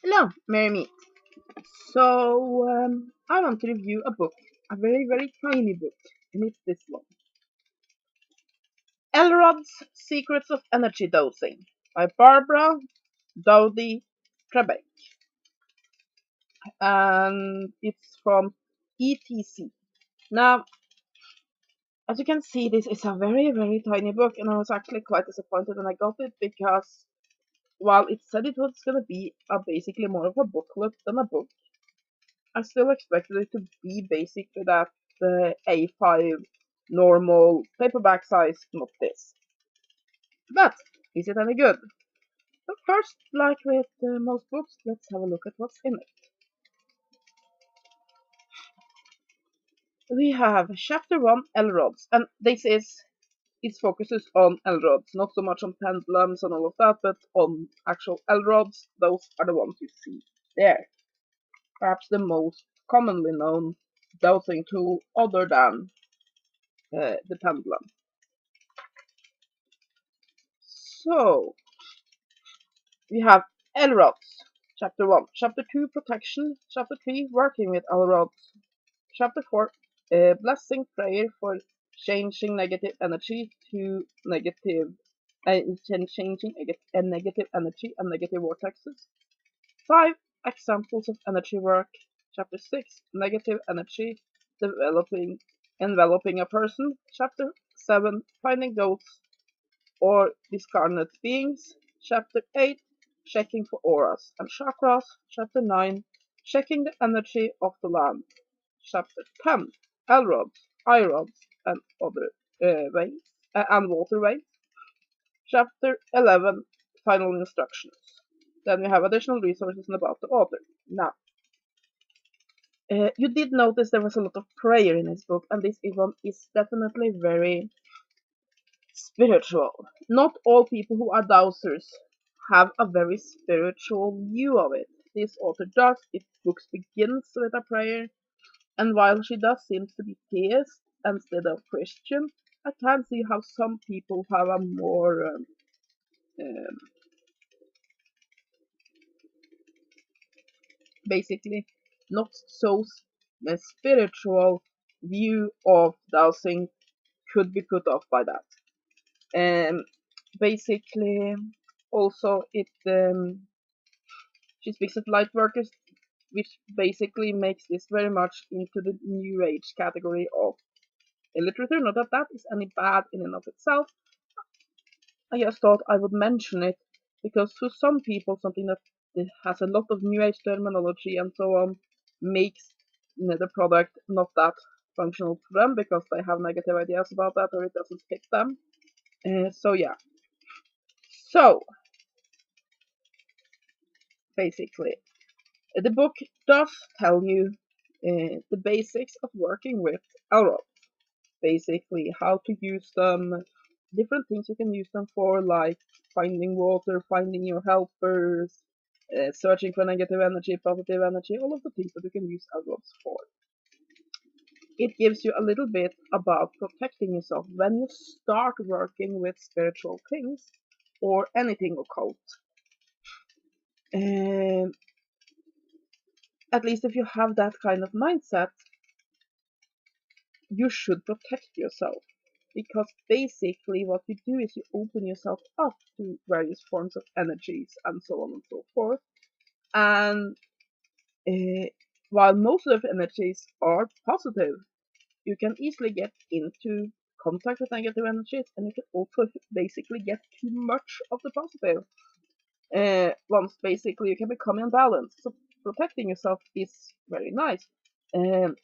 Hello, Merry Meet. So, I want to review a book, a very, very tiny book, and it's this one. Elrod's Secrets of Energy Dosing by Barbara Dowdy-Trabke. And it's from ETC. Now, as you can see, this is a very, very tiny book, and I was actually quite disappointed when I got it because while it said it was going to be basically more of a booklet than a book, I still expected it to be basically that A5 normal paperback size, not this. But is it any good? But first, like with most books, let's have a look at what's in it. We have chapter 1, L-rods, and this is it focuses on L-rods, not so much on pendulums and all of that, but on actual L-rods. Those are the ones you see there. Perhaps the most commonly known dowsing tool other than the pendulum. So, we have L-rods, chapter 1. Chapter 2, protection. Chapter 3, working with L-rods. Chapter 4, blessing prayer for changing negative energy to negative, changing a negative energy and negative vortexes. 5, examples of energy work. Chapter 6, negative energy enveloping a person. Chapter 7, finding ghosts or discarnate beings. Chapter 8, checking for auras and chakras. Chapter 9, checking the energy of the land. Chapter 10, L-rods, I-rods, and other ways, and waterways. Chapter 11, final instructions. Then we have additional resources and about the author. Now, you did notice there was a lot of prayer in his book, and this one is definitely very spiritual. Not all people who are dowsers have a very spiritual view of it. This author does. Its book begins with a prayer, and while she does seems to be theist instead of Christian, I can see how some people have a more um, basically not so spiritual view of dowsing could be put off by that. Basically, also she speaks of light workers, which basically makes this very much into the new age category of literature. Not that that is any bad in and of itself. I just thought I would mention it because for some people, something that has a lot of new age terminology and so on makes the product not that functional for them because they have negative ideas about that or it doesn't fit them. So yeah. So basically, the book does tell you the basics of working with Elrod. Basically, how to use them, different things you can use them for, like finding water, finding your helpers, searching for negative energy, positive energy, all of the things that you can use Elrods for. It gives you a little bit about protecting yourself when you start working with spiritual things or anything occult. Um, at least if you have that kind of mindset, you should protect yourself. Because basically, what you do is you open yourself up to various forms of energies and so on and so forth. And while most of the energies are positive, you can easily get into contact with negative energies, and you can also basically get too much of the positive. Once basically you can become imbalanced. So protecting yourself is very nice. Um,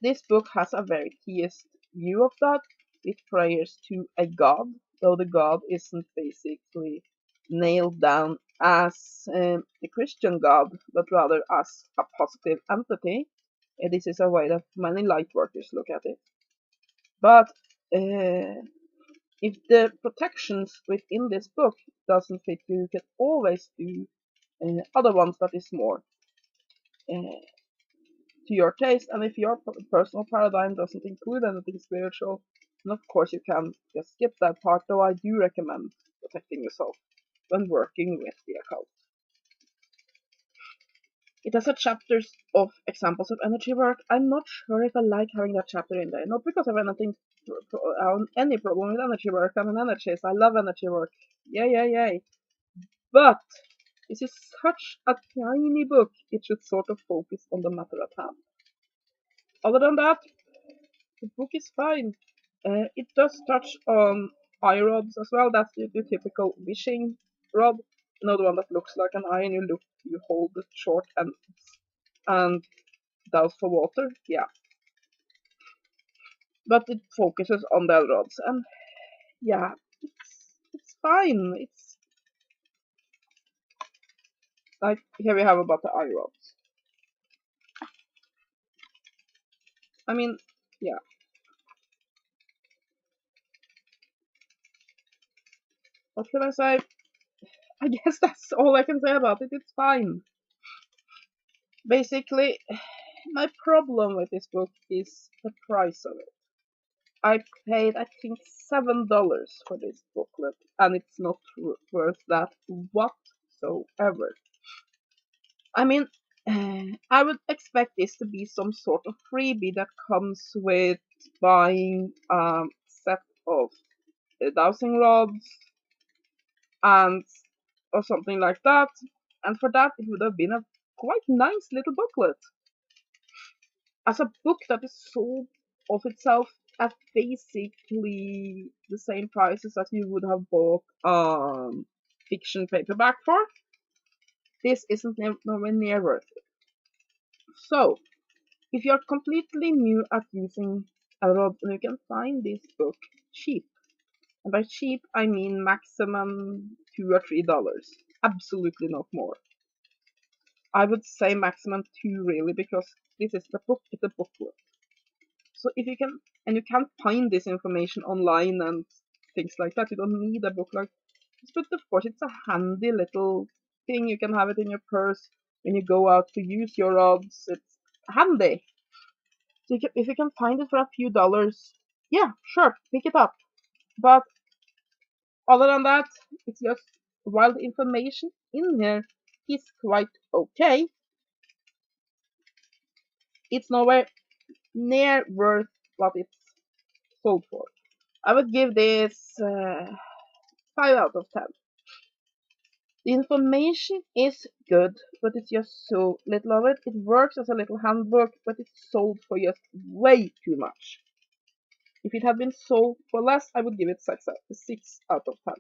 this book has a very theist view of that, with prayers to a god, though the god isn't basically nailed down as a Christian god, but rather as a positive entity. This is a way that many light workers look at it. But if the protections within this book doesn't fit you, you can always do other ones that is more uh, to your taste. And if your personal paradigm doesn't include anything spiritual, then of course you can just skip that part, though I do recommend protecting yourself when working with the occult. it has a chapters of examples of energy work. I'm not sure if I like having that chapter in there. Not because of anything, any problem with energy work. I'm an energist. I love energy work. Yay, yay, yay. But this is such a tiny book. It should sort of focus on the matter at hand. Other than that, the book is fine. It does touch on eye rods as well. That's the typical wishing rod. Another one that looks like an eye, and you hold it short and douse for water. Yeah, but it focuses on the rods, and yeah, it's fine. It's like here we have about the eye rods. I mean, yeah. What can I say? I guess that's all I can say about it. It's fine. Basically, my problem with this book is the price of it. I paid, I think, $7 for this booklet, and it's not worth that whatsoever. I mean, I would expect this to be some sort of freebie that comes with buying a set of dowsing rods and or something like that. And for that, it would have been a quite nice little booklet. As a book that is sold of itself at basically the same prices as you would have bought fiction paperback for, this isn't nowhere near worth it. So, if you're completely new at using Elrod, you can find this book cheap. And by cheap, I mean maximum $2 or $3. Absolutely not more. I would say maximum 2 really, because this is the book, it's a booklet. So if you can, and you can't find this information online and things like that, you don't need a book like this, but of course it's a handy little thing. You can have it in your purse when you go out to use your rods. It's handy. So if you can find it for a few dollars, yeah, sure, pick it up. But other than that, it's just, while the information in here is quite okay, it's nowhere near worth what it's sold for. I would give this 5 out of 10. The information is good, but it's just so little of it. It works as a little handbook, but it's sold for just way too much. If it had been sold for less, I would give it 6 out of 10.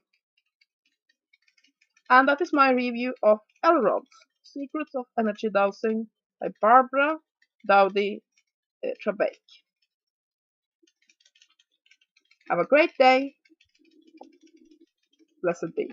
And that is my review of Elrod, Secrets of Energy Dowsing by Barbara Dowdy-Trabke. Have a great day. Blessed be.